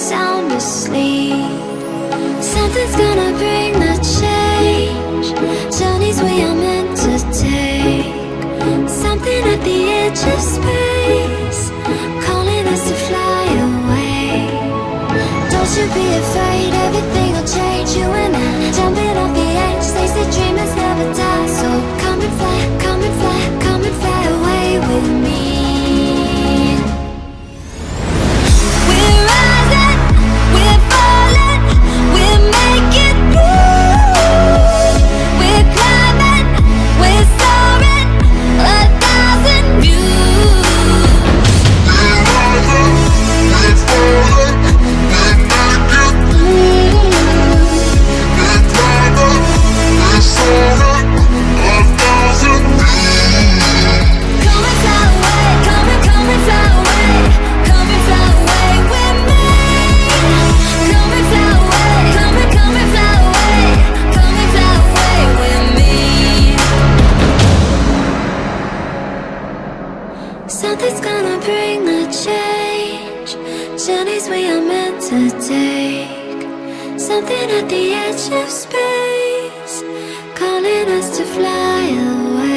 sound asleep. Something's gonna bring the change. Journeys we are meant to take. Something at the edge of space, calling us to fly away. Don't you be afraid, everything will change. You and I, jumping off the edge. They say dreamers never die. So come and fly, come and fly, come and fly away with me. We're rising, we're falling, we're making moves. We're climbing, we're soaring, 1,000 views. We're rising, we're falling, we're making moves. We're climbing, we're soaring, 1,000 views. Come and fly away, come and fly away, come and fly away with me. Come and fly away, come and fly away, come and fly away with me. Something's gonna bring the change. Journeys we are meant to take. Something at the edge of space, calling us to fly away.